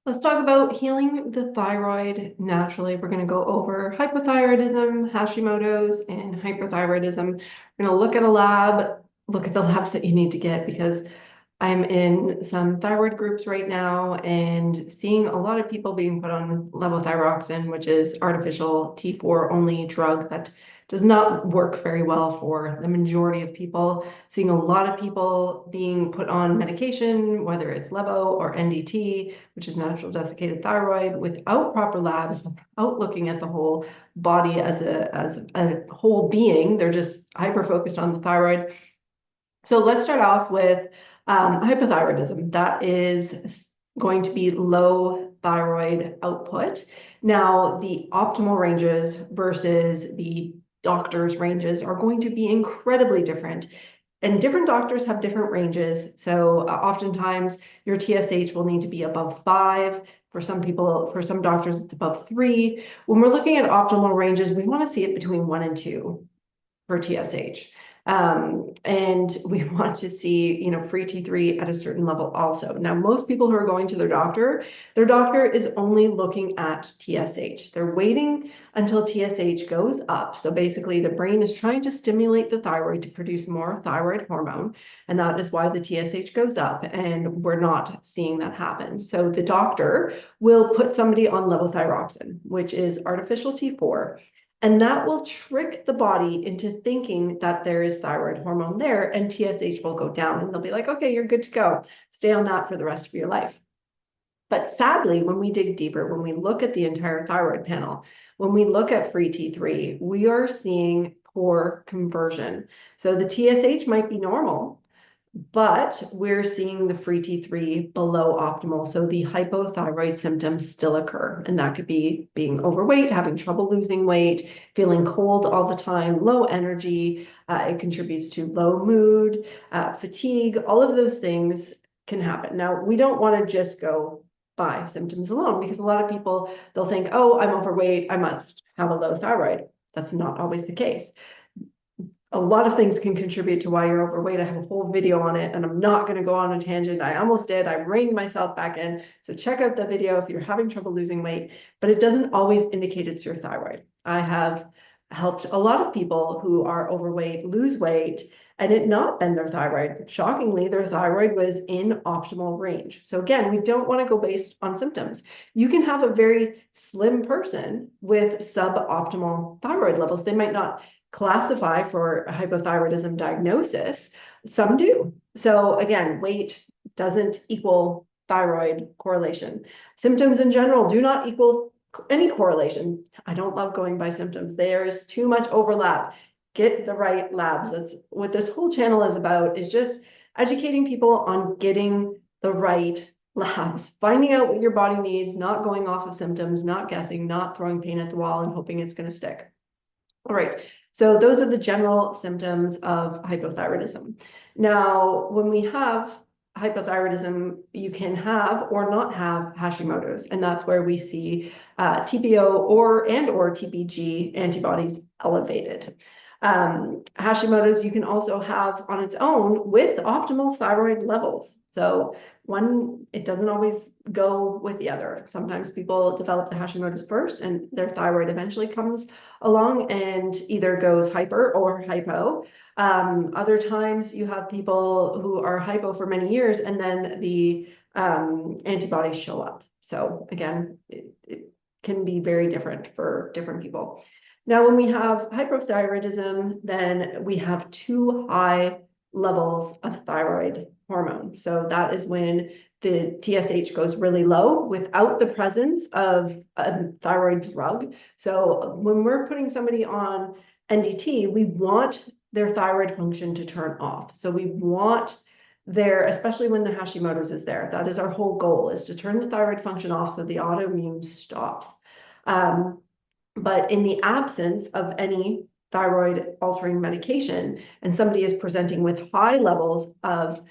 Let's talk about healing the thyroid naturally. We're going to go over hypothyroidism, Hashimoto's, and hyperthyroidism. We're going to look at a lab, look at the labs that you need to get because I'm in some thyroid groups right now and seeing a lot of people being put on levothyroxine, which is artificial T4 only drug that does not work very well for the majority of people. Seeing a lot of people being put on medication, whether it's levo or NDT, which is natural desiccated thyroid, without proper labs, without looking at the whole body as a whole being. They're just hyper focused on the thyroid. So let's start off with hypothyroidism. That is going to be low thyroid output. Now, the optimal ranges versus the doctor's ranges are going to be incredibly different. And different doctors have different ranges. So oftentimes your TSH will need to be above 5. For some people, for some doctors, it's above 3. When we're looking at optimal ranges, we want to see it between 1 and 2 for TSH. And we want to see, free T3 at a certain level also. Now, most people who are going to their doctor is only looking at TSH. They're waiting until TSH goes up. So basically the brain is trying to stimulate the thyroid to produce more thyroid hormone. And that is why the TSH goes up, and we're not seeing that happen. So the doctor will put somebody on levothyroxine, which is artificial T4. And that will trick the body into thinking that there is thyroid hormone there, and TSH will go down, and they'll be like, okay, you're good to go. Stay on that for the rest of your life. But sadly, when we dig deeper, when we look at the entire thyroid panel, when we look at free T3, we are seeing poor conversion. So the TSH might be normal, but we're seeing the free T3 below optimal. So the hypothyroid symptoms still occur. And that could be being overweight, having trouble losing weight, feeling cold all the time, low energy. It contributes to low mood, fatigue. All of those things can happen. Now, we don't want to just go by symptoms alone, because a lot of people, they'll think, oh, I'm overweight, I must have a low thyroid. That's not always the case. A lot of things can contribute to why you're overweight. I have a whole video on it, and I'm not going to go on a tangent. I almost did. I reined myself back in. So check out the video if you're having trouble losing weight, but it doesn't always indicate it's your thyroid. I have helped a lot of people who are overweight lose weight and it not been their thyroid. Shockingly, their thyroid was in optimal range. So again, we don't want to go based on symptoms. You can have a very slim person with suboptimal thyroid levels. They might not classify for a hypothyroidism diagnosis. Some do. So again, weight doesn't equal thyroid correlation. Symptoms in general do not equal any correlation. I don't love going by symptoms. There's too much overlap. Get the right labs. That's what this whole channel is about, is just educating people on getting the right labs, finding out what your body needs, not going off of symptoms, not guessing, not throwing paint at the wall and hoping it's going to stick. All right, so those are the general symptoms of hypothyroidism. Now, when we have hypothyroidism, you can have or not have Hashimoto's, and that's where we see TPO or TPG antibodies elevated. Hashimoto's you can also have on its own with optimal thyroid levels. So one, it doesn't always go with the other. Sometimes people develop the Hashimoto's first and their thyroid eventually comes along and either goes hyper or hypo. Other times you have people who are hypo for many years and then the antibodies show up. So again, it can be very different for different people. Now, when we have hypothyroidism, then we have too high levels of thyroid hormone. So that is when the TSH goes really low without the presence of a thyroid drug. So when we're putting somebody on NDT, we want their thyroid function to turn off. So we want especially when the Hashimoto's is there, that is our whole goal, is to turn the thyroid function off so the autoimmune stops. But in the absence of any thyroid altering medication, and somebody is presenting with high levels of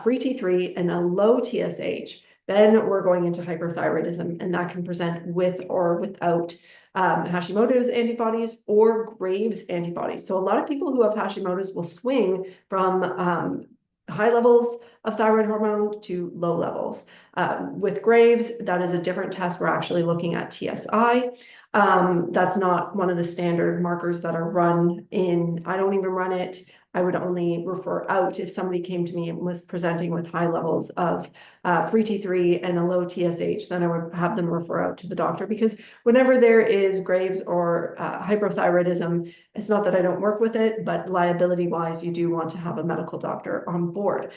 free T3 and a low TSH, then we're going into hyperthyroidism, and that can present with or without Hashimoto's antibodies or Graves' antibodies. So a lot of people who have Hashimoto's will swing from high levels of thyroid hormone to low levels. With Graves, that is a different test. We're actually looking at TSI. That's not one of the standard markers that are run in. I don't even run it. I would only refer out if somebody came to me and was presenting with high levels of free T3 and a low TSH, then I would have them refer out to the doctor, because whenever there is Graves or hyperthyroidism, it's not that I don't work with it, but liability wise, you do want to have a medical doctor on board.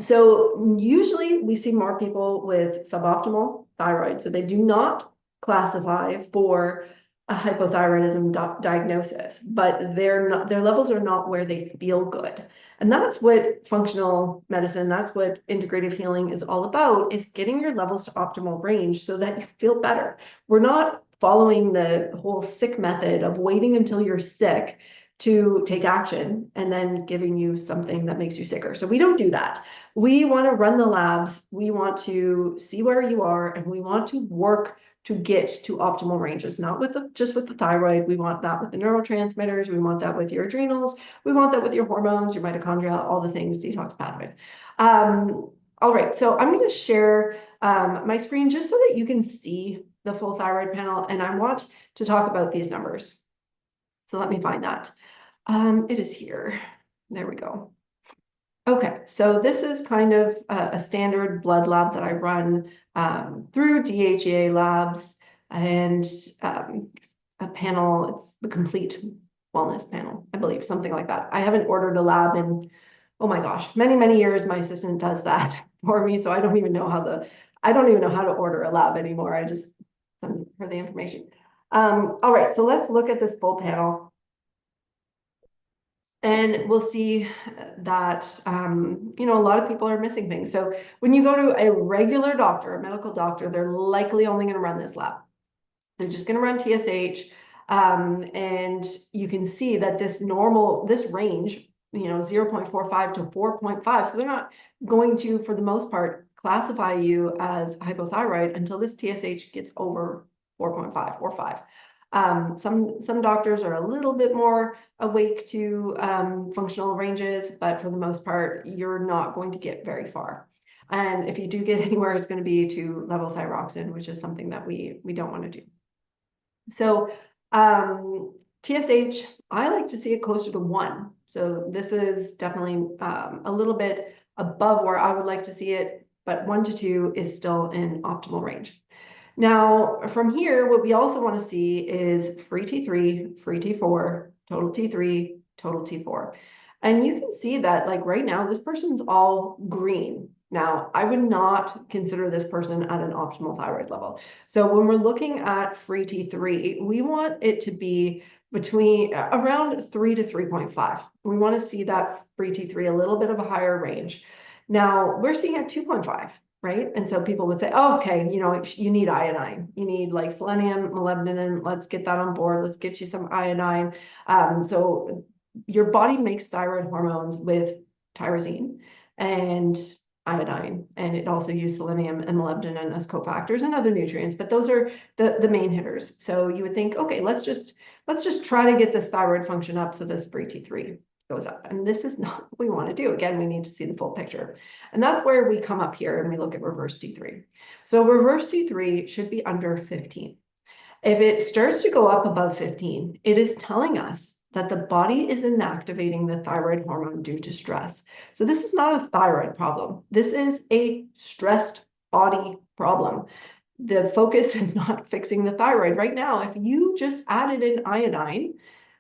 So usually we see more people with suboptimal thyroid, so they do not classify for a hypothyroidism diagnosis, but their levels are not where they feel good. And that's what functional medicine, that's what integrative healing is all about, is getting your levels to optimal range so that you feel better. We're not following the whole sick method of waiting until you're sick to take action and then giving you something that makes you sicker. So we don't do that. We want to run the labs. We want to see where you are, and we want to work to get to optimal ranges, not with just with the thyroid. We want that with the neurotransmitters. We want that with your adrenals. We want that with your hormones, your mitochondria, all the things, detox pathways. All right, so I'm going to share my screen just so that you can see the full thyroid panel, and I want to talk about these numbers. So let me find that. It is here. There we go. Okay, so this is kind of a standard blood lab that I run through DHEA labs, and a panel. It's the complete wellness panel, I believe, something like that. I haven't ordered a lab in, oh my gosh, many, many years. My assistant does that for me, so I don't even know how to order a lab anymore. I just send her the information. All right, so let's look at this full panel. And we'll see that, a lot of people are missing things. So when you go to a regular doctor, a medical doctor, they're likely only going to run this lab. They're just going to run TSH. And you can see that this range, 0.45 to 4.5. So they're not going to, for the most part, classify you as hypothyroid until this TSH gets over 4.5 or 5. Some doctors are a little bit more awake to functional ranges, but for the most part, you're not going to get very far. And if you do get anywhere, it's going to be to levothyroxine, which is something that we don't want to do. So TSH, I like to see it closer to 1. So this is definitely a little bit above where I would like to see it, but 1 to 2 is still in optimal range. Now, from here, what we also want to see is free T3, free T4, total T3, total T4. And you can see that, like right now, this person's all green. Now, I would not consider this person at an optimal thyroid level. So when we're looking at free T3, we want it to be between around 3 to 3.5. We want to see that free T3 a little bit of a higher range. Now, we're seeing at 2.5. Right? And so people would say, oh, okay, you need iodine. You need like selenium, molybdenum. Let's get that on board. Let's get you some iodine. So your body makes thyroid hormones with tyrosine and iodine, and it also uses selenium and molybdenum as cofactors and other nutrients, but those are the main hitters. So you would think, okay, let's just try to get this thyroid function up so this free T3 goes up. And this is not what we want to do. Again, we need to see the full picture. And that's where we come up here and we look at reverse T3. So reverse T3 should be under 15. If it starts to go up above 15, it is telling us that the body is inactivating the thyroid hormone due to stress. So this is not a thyroid problem. This is a stressed body problem. The focus is not fixing the thyroid. Right now, if you just added in iodine,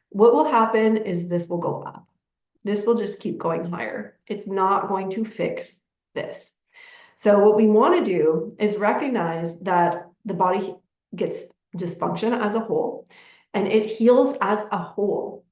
what will happen is this will go up. This will just keep going higher. It's not going to fix this. So what we want to do is recognize that the body gets dysfunction as a whole, and it heals as a whole.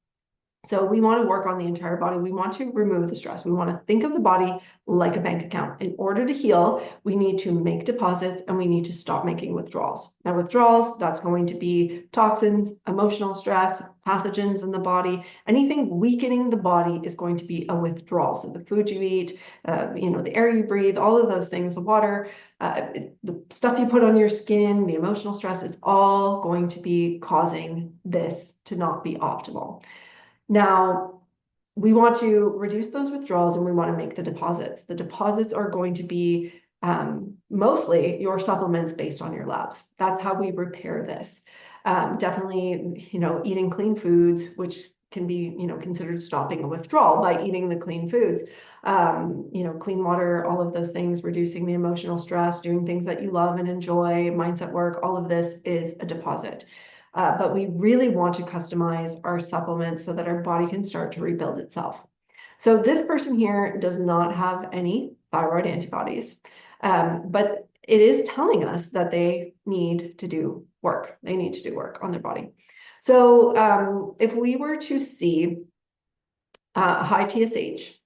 So we want to work on the entire body. We want to remove the stress. We want to think of the body like a bank account. In order to heal, we need to make deposits and we need to stop making withdrawals. Now, withdrawals, that's going to be toxins, emotional stress, pathogens in the body. Anything weakening the body is going to be a withdrawal. So the food you eat, the air you breathe, all of those things, the water, the stuff you put on your skin, the emotional stress, is all going to be causing this to not be optimal. Now, we want to reduce those withdrawals and we want to make the deposits. The deposits are going to be mostly your supplements based on your labs. That's how we repair this. Definitely, eating clean foods, which can be, considered stopping a withdrawal by eating the clean foods. Clean water, all of those things, reducing the emotional stress, doing things that you love and enjoy, mindset work, all of this is a deposit. But we really want to customize our supplements so that our body can start to rebuild itself. So this person here does not have any thyroid antibodies, but it is telling us that they need to do work. They need to do work on their body. So if we were to see high TSH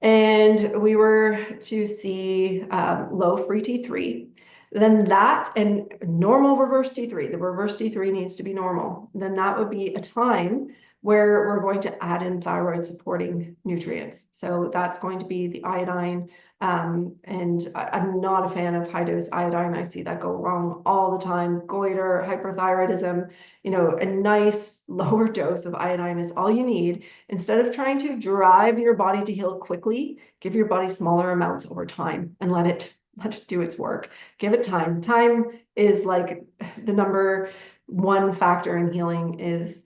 and we were to see low free T3, then that, and normal reverse T3, the reverse T3 needs to be normal, then that would be a time where we're going to add in thyroid supporting nutrients. So that's going to be the iodine. And I'm not a fan of high dose iodine. I see that go wrong all the time. Goiter, hyperthyroidism, a nice lower dose of iodine is all you need. Instead of trying to drive your body to heal quickly, give your body smaller amounts over time and let it do its work. Give it time. Time is like the number one factor in healing. Is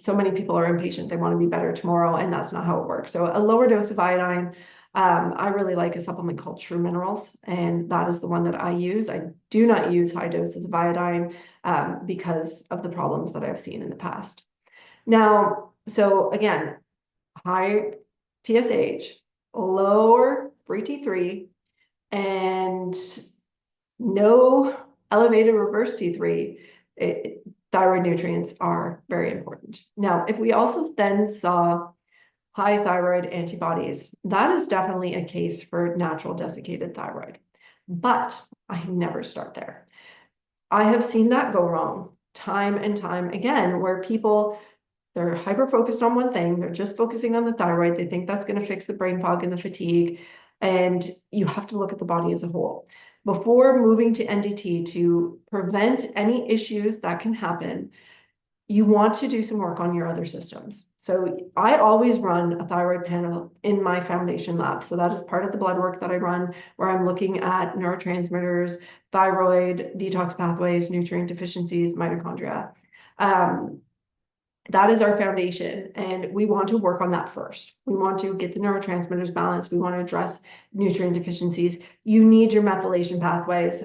so many people are impatient. They want to be better tomorrow, and that's not how it works. So a lower dose of iodine. I really like a supplement called True Minerals, and that is the one that I use. I do not use high doses of iodine because of the problems that I've seen in the past. Now, so again, high TSH, lower free T3, and no elevated reverse T3, thyroid nutrients are very important. Now, if we also then saw high thyroid antibodies, that is definitely a case for natural desiccated thyroid. But I never start there. I have seen that go wrong time and time again, where people, they're hyper focused on one thing. They're just focusing on the thyroid. They think that's going to fix the brain fog and the fatigue. And you have to look at the body as a whole. Before moving to NDT, to prevent any issues that can happen, you want to do some work on your other systems. So I always run a thyroid panel in my foundation lab. So that is part of the blood work that I run, where I'm looking at neurotransmitters, thyroid, detox pathways, nutrient deficiencies, mitochondria. That is our foundation, and we want to work on that first. We want to get the neurotransmitters balanced. We want to address nutrient deficiencies. You need your methylation pathways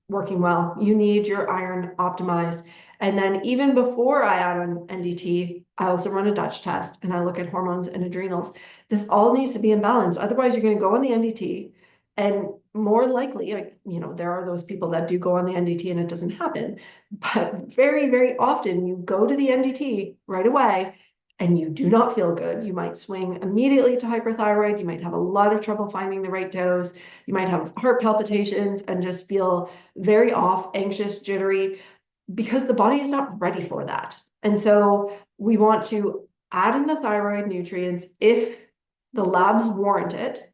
working well. You need your iron optimized. And then even before I add on NDT, I also run a Dutch test and I look at hormones and adrenals. This all needs to be in balance. Otherwise, you're going to go on the NDT, and more likely, there are those people that do go on the NDT and it doesn't happen. But very, very often you go to the NDT right away and you do not feel good. You might swing immediately to hyperthyroid. You might have a lot of trouble finding the right dose. You might have heart palpitations and just feel very off, anxious, jittery, because the body is not ready for that. And so we want to add in the thyroid nutrients if the labs warrant it,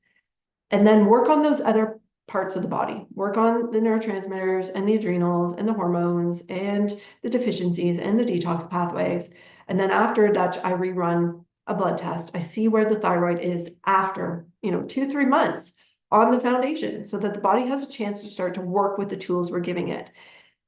and then work on those other parts of the body, work on the neurotransmitters and the adrenals and the hormones and the deficiencies and the detox pathways. And then after Dutch, I rerun a blood test. I see where the thyroid is after, 2-3 months on the foundation, so that the body has a chance to start to work with the tools we're giving it.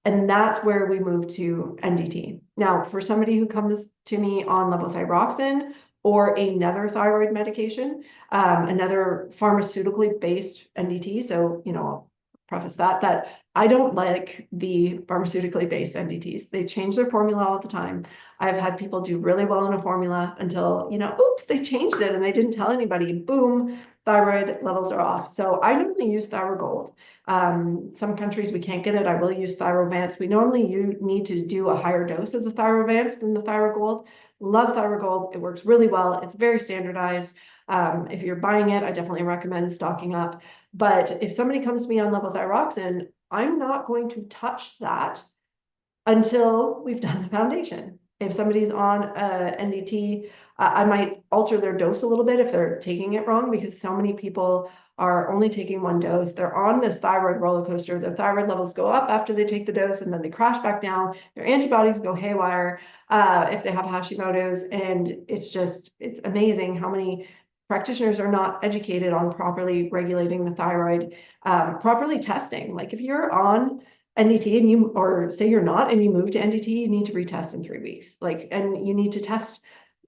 And that's where we move to NDT. Now, for somebody who comes to me on levothyroxine or another thyroid medication, another pharmaceutically based NDT. So, I'll preface that I don't like the pharmaceutically based NDTs. They change their formula all the time. I've had people do really well in a formula until, oops, they changed it and they didn't tell anybody. Boom, thyroid levels are off. So I normally use Thyro Gold. Some countries we can't get it. I will use Thyrovance. We normally need to do a higher dose of the Thyrovance than the Thyro Gold. Love Thyro Gold. It works really well. It's very standardized. If you're buying it, I definitely recommend stocking up. But if somebody comes to me on levothyroxine, I'm not going to touch that until we've done the foundation. If somebody's on NDT, I might alter their dose a little bit if they're taking it wrong, because so many people are only taking one dose. They're on this thyroid roller coaster. Their thyroid levels go up after they take the dose, and then they crash back down. Their antibodies go haywire if they have Hashimoto's. And it's amazing how many practitioners are not educated on properly regulating the thyroid, properly testing. Like if you're on NDT and or say you're not and you move to NDT, you need to retest in 3 weeks. And you need to test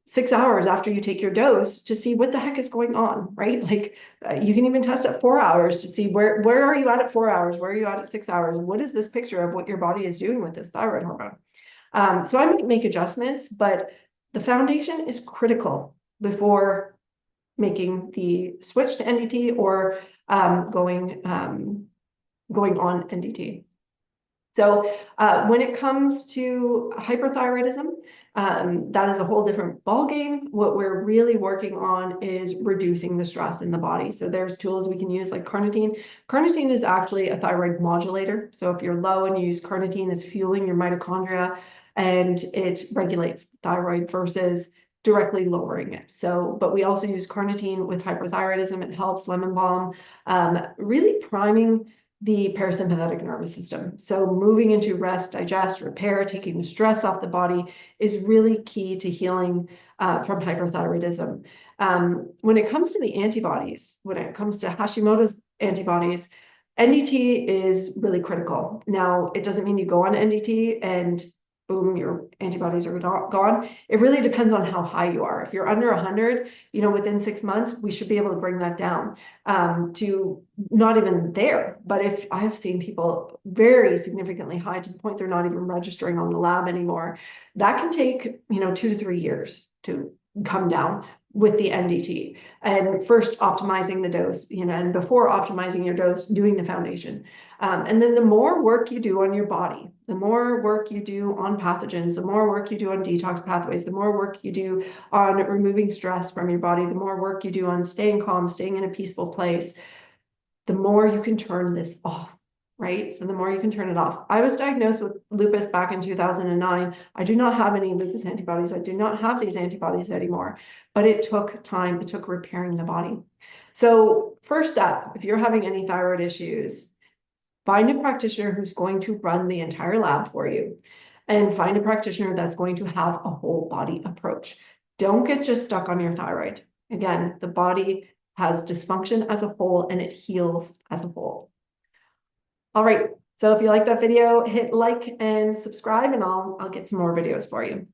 6 hours after you take your dose to see what the heck is going on, right? You can even test at 4 hours to see where are you at 4 hours? Where are you at 6 hours? What is this picture of what your body is doing with this thyroid hormone? So I might make adjustments, but the foundation is critical before making the switch to NDT or going on NDT. So when it comes to hyperthyroidism, that is a whole different ballgame. What we're really working on is reducing the stress in the body. So there's tools we can use like carnitine. Carnitine is actually a thyroid modulator. So if you're low and you use carnitine, it's fueling your mitochondria and it regulates thyroid versus directly lowering it. So, but we also use carnitine with hyperthyroidism. It helps lemon balm, really priming the parasympathetic nervous system. So moving into rest, digest, repair, taking the stress off the body is really key to healing from hyperthyroidism. When it comes to the antibodies, when it comes to Hashimoto's antibodies, NDT is really critical. Now, it doesn't mean you go on NDT and boom, your antibodies are gone. It really depends on how high you are. If you're under 100, within 6 months, we should be able to bring that down to not even there. But if I've seen people very significantly high to the point they're not even registering on the lab anymore, that can take, 2 to 3 years to come down with the NDT. And first optimizing the dose, and before optimizing your dose, doing the foundation. And then the more work you do on your body, the more work you do on pathogens, the more work you do on detox pathways, the more work you do on removing stress from your body, the more work you do on staying calm, staying in a peaceful place, the more you can turn this off, right? So the more you can turn it off. I was diagnosed with lupus back in 2009. I do not have any lupus antibodies. I do not have these antibodies anymore, but it took time. It took repairing the body. So first step, if you're having any thyroid issues, find a practitioner who's going to run the entire lab for you, and find a practitioner that's going to have a whole body approach. Don't get just stuck on your thyroid. Again, the body has dysfunction as a whole and it heals as a whole. All right. So if you like that video, hit like and subscribe, and I'll get some more videos for you.